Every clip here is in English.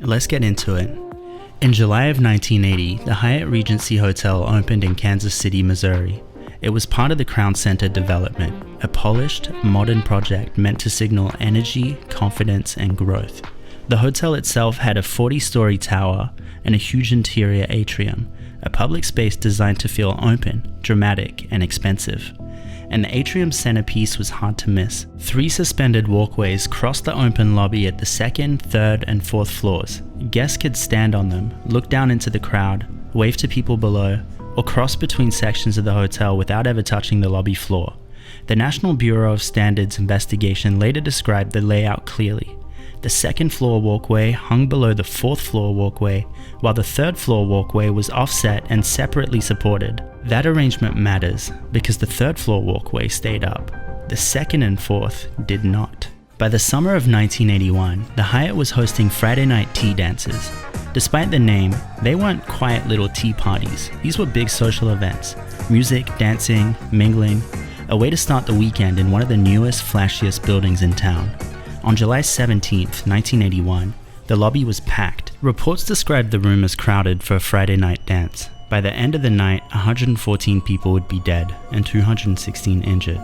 Let's get into it. In July of 1980, the Hyatt Regency Hotel opened in Kansas City, Missouri. It was part of the Crown Center development, a polished, modern project meant to signal energy, confidence, and growth. The hotel itself had a 40-story tower and a huge interior atrium, a public space designed to feel open, dramatic, and expensive. And the atrium's centerpiece was hard to miss. 3 suspended walkways crossed the open lobby at the 2nd, 3rd, and 4th floors. Guests could stand on them, look down into the crowd, wave to people below, or cross between sections of the hotel without ever touching the lobby floor. The National Bureau of Standards investigation later described the layout clearly. The 2nd floor walkway hung below the 4th floor walkway, while the 3rd floor walkway was offset and separately supported. That arrangement matters because the 3rd floor walkway stayed up. The 2nd and 4th did not. By the summer of 1981, the Hyatt was hosting Friday night tea dances. Despite the name, they weren't quiet little tea parties. These were big social events. Music, dancing, mingling, a way to start the weekend in one of the newest, flashiest buildings in town. On July 17, 1981, the lobby was packed. Reports described the room as crowded for a Friday night dance. By the end of the night, 114 people would be dead and 216 injured.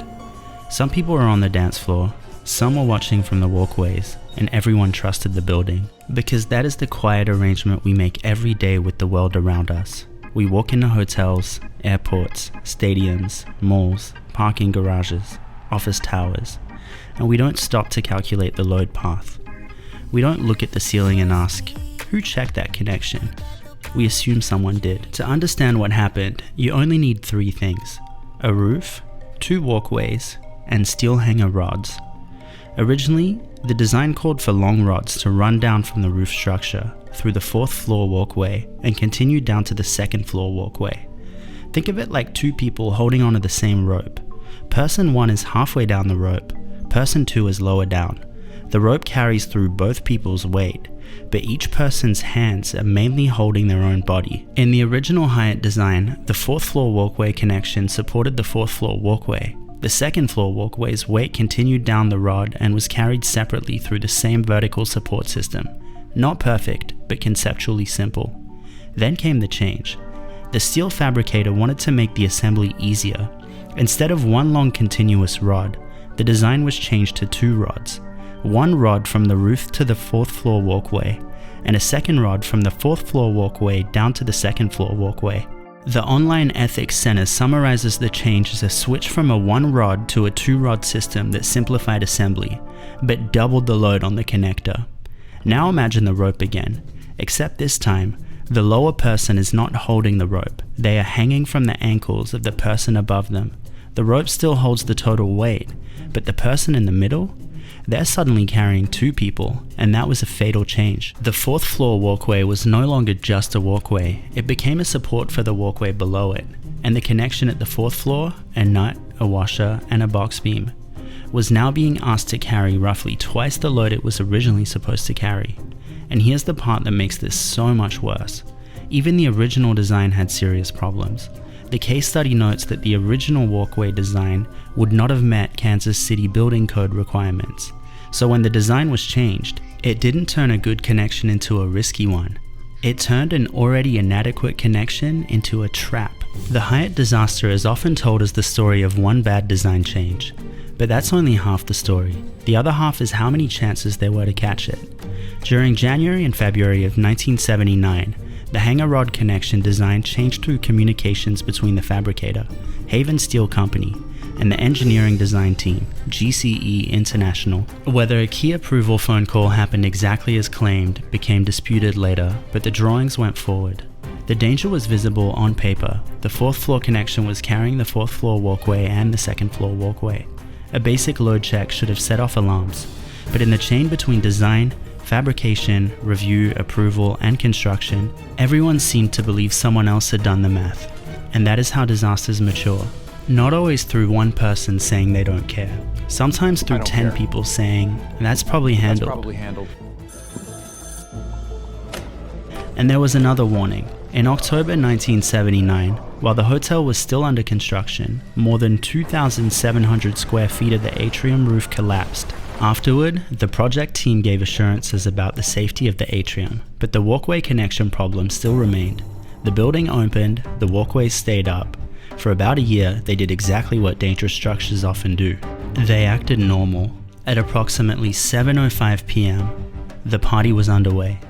Some people were on the dance floor, some were watching from the walkways, and everyone trusted the building. Because that is the quiet arrangement we make every day with the world around us. We walk into hotels, airports, stadiums, malls, parking garages, office towers, and we don't stop to calculate the load path. We don't look at the ceiling and ask, who checked that connection? We assume someone did. To understand what happened, you only need 3 things: a roof, 2 walkways, and steel hanger rods. Originally, the design called for long rods to run down from the roof structure through the 4th floor walkway and continue down to the 2nd floor walkway. Think of it like 2 people holding onto the same rope. Person 1 is halfway down the rope, person 2 is lower down. The rope carries through both people's weight, but each person's hands are mainly holding their own body. In the original Hyatt design, the 4th floor walkway connection supported the 4th floor walkway. The 2nd floor walkway's weight continued down the rod and was carried separately through the same vertical support system. Not perfect, but conceptually simple. Then came the change. The steel fabricator wanted to make the assembly easier. Instead of 1 long continuous rod, the design was changed to 2 rods. 1 rod from the roof to the 4th floor walkway, and a 2nd rod from the 4th floor walkway down to the 2nd floor walkway. The Online Ethics Center summarizes the change as a switch from a 1 rod to a 2 rod system that simplified assembly, but doubled the load on the connector. Now imagine the rope again, except this time, the lower person is not holding the rope. They are hanging from the ankles of the person above them. The rope still holds the total weight, but the person in the middle? They're suddenly carrying 2 people, and that was a fatal change. The 4th floor walkway was no longer just a walkway, it became a support for the walkway below it, and the connection at the 4th floor, a nut, a washer, and a box beam, was now being asked to carry roughly twice the load it was originally supposed to carry. And here's the part that makes this so much worse. Even the original design had serious problems. The case study notes that the original walkway design would not have met Kansas City building code requirements. So when the design was changed, it didn't turn a good connection into a risky one. It turned an already inadequate connection into a trap. The Hyatt disaster is often told as the story of 1 bad design change, but that's only half the story. The other half is how many chances there were to catch it. During January and February of 1979, the hanger rod connection design changed through communications between the fabricator, Haven Steel Company, and the engineering design team, GCE International. Whether a key approval phone call happened exactly as claimed became disputed later, but the drawings went forward. The danger was visible on paper. The 4th floor connection was carrying the 4th floor walkway and the 2nd floor walkway. A basic load check should have set off alarms, but in the chain between design, fabrication, review, approval, and construction, everyone seemed to believe someone else had done the math. And that is how disasters mature. Not always through 1 person saying they don't care. Sometimes through 10 people saying, that's probably handled. And there was another warning. In October 1979, while the hotel was still under construction, more than 2,700 square feet of the atrium roof collapsed. Afterward, the project team gave assurances about the safety of the atrium, but the walkway connection problem still remained. The building opened, the walkways stayed up. For about a year, they did exactly what dangerous structures often do. They acted normal. At approximately 7:05 p.m., the party was underway.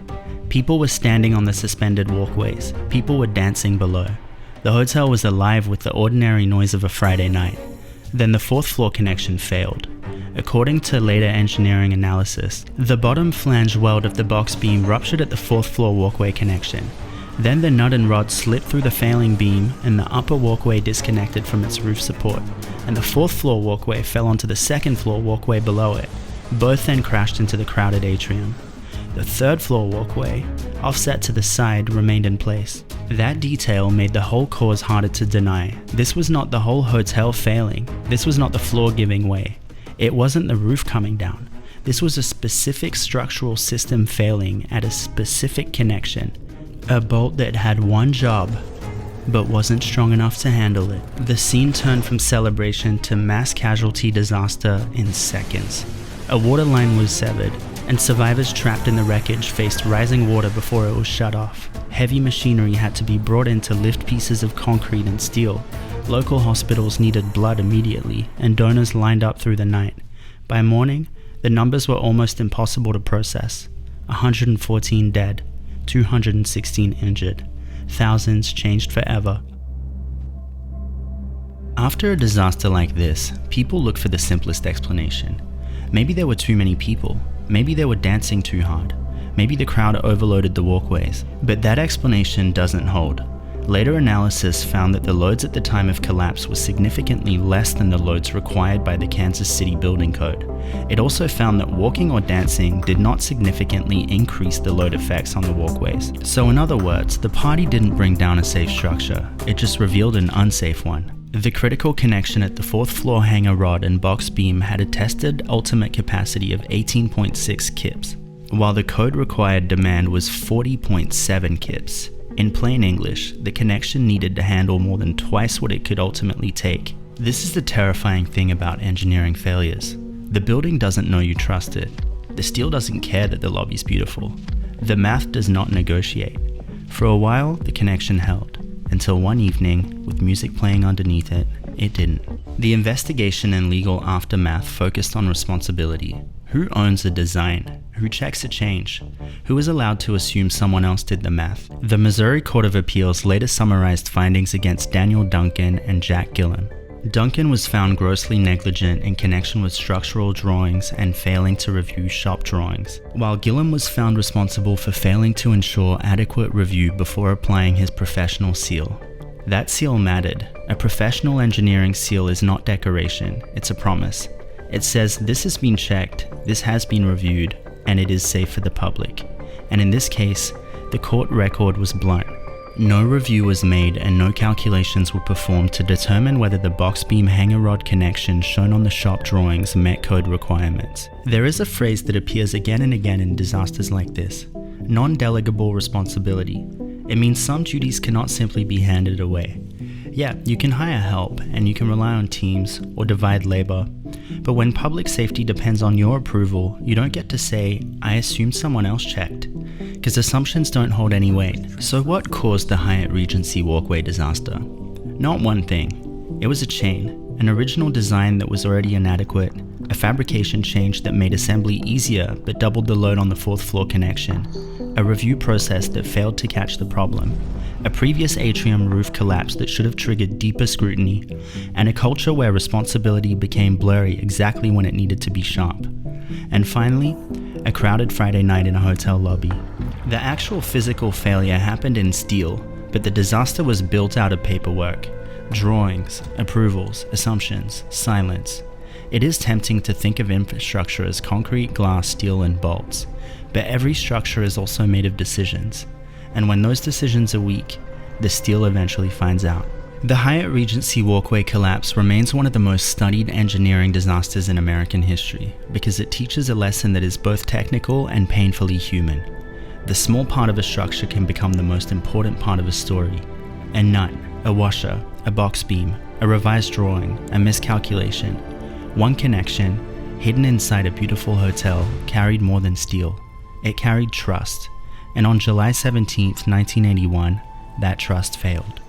People were standing on the suspended walkways. People were dancing below. The hotel was alive with the ordinary noise of a Friday night. Then the fourth floor connection failed. According to later engineering analysis, the bottom flange weld of the box beam ruptured at the fourth floor walkway connection. Then the nut and rod slipped through the failing beam and the upper walkway disconnected from its roof support, and the fourth floor walkway fell onto the second floor walkway below it. Both then crashed into the crowded atrium. The third floor walkway, offset to the side, remained in place. That detail made the whole cause harder to deny. This was not the whole hotel failing. This was not the floor giving way. It wasn't the roof coming down. This was a specific structural system failing at a specific connection. A bolt that had one job, but wasn't strong enough to handle it. The scene turned from celebration to mass casualty disaster in seconds. A water line was severed, and survivors trapped in the wreckage faced rising water before it was shut off. Heavy machinery had to be brought in to lift pieces of concrete and steel. Local hospitals needed blood immediately, and donors lined up through the night. By morning, the numbers were almost impossible to process. 114 dead, 216 injured, thousands changed forever. After a disaster like this, people look for the simplest explanation. Maybe there were too many people. Maybe they were dancing too hard. Maybe the crowd overloaded the walkways. But that explanation doesn't hold. Later analysis found that the loads at the time of collapse were significantly less than the loads required by the Kansas City Building Code. It also found that walking or dancing did not significantly increase the load effects on the walkways. So in other words, the party didn't bring down a safe structure, it just revealed an unsafe one. The critical connection at the fourth floor hanger rod and box beam had a tested ultimate capacity of 18.6 kips, while the code required demand was 40.7 kips. In plain English, the connection needed to handle more than twice what it could ultimately take. This is the terrifying thing about engineering failures. The building doesn't know you trust it. The steel doesn't care that the lobby's beautiful. The math does not negotiate. For a while, the connection held, until one evening, with music playing underneath it, it didn't. The investigation and legal aftermath focused on responsibility. Who owns a design? Who checks a change? Who is allowed to assume someone else did the math? The Missouri Court of Appeals later summarized findings against Daniel Duncan and Jack Gillum. Duncan was found grossly negligent in connection with structural drawings and failing to review shop drawings, while Gillum was found responsible for failing to ensure adequate review before applying his professional seal. That seal mattered. A professional engineering seal is not decoration, it's a promise. It says this has been checked, this has been reviewed, and it is safe for the public. And in this case, the court record was blunt. No review was made and no calculations were performed to determine whether the box beam hanger rod connection shown on the shop drawings met code requirements. There is a phrase that appears again and again in disasters like this: non-delegable responsibility. It means some duties cannot simply be handed away. Yeah, you can hire help and you can rely on teams or divide labor, but when public safety depends on your approval, you don't get to say, I assume someone else checked, because assumptions don't hold any weight. So what caused the Hyatt Regency walkway disaster? Not one thing. It was a chain, an original design that was already inadequate, a fabrication change that made assembly easier but doubled the load on the fourth floor connection, a review process that failed to catch the problem, a previous atrium roof collapse that should have triggered deeper scrutiny, and a culture where responsibility became blurry exactly when it needed to be sharp. And finally, a crowded Friday night in a hotel lobby. The actual physical failure happened in steel, but the disaster was built out of paperwork, drawings, approvals, assumptions, silence. It is tempting to think of infrastructure as concrete, glass, steel, and bolts, but every structure is also made of decisions. And when those decisions are weak, the steel eventually finds out. The Hyatt Regency walkway collapse remains one of the most studied engineering disasters in American history because it teaches a lesson that is both technical and painfully human. The small part of a structure can become the most important part of a story. A nut, a washer, a box beam, a revised drawing, a miscalculation. One connection, hidden inside a beautiful hotel, carried more than steel. It carried trust. And on July 17, 1981, that trust failed.